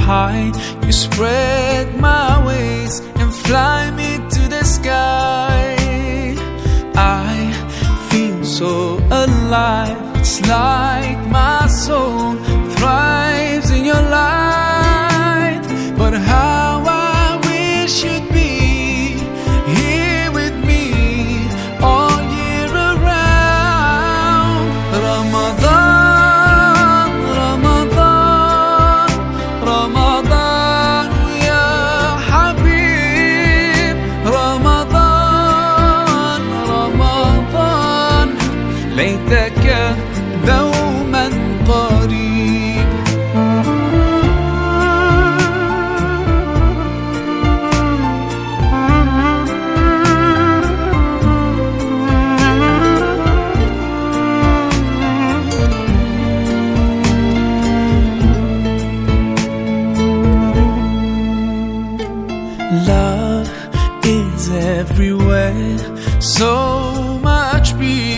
high. You spread my wings and fly me to the sky. I feel so alive. It's like my soul thrives in your light. But how I wish you'd be here with me all year around. Ramadan, Ramadan, Ramadan ya Habib. Ramadan, Ramadan, ليتك دوما قريب. Love is everywhere, so much beauty.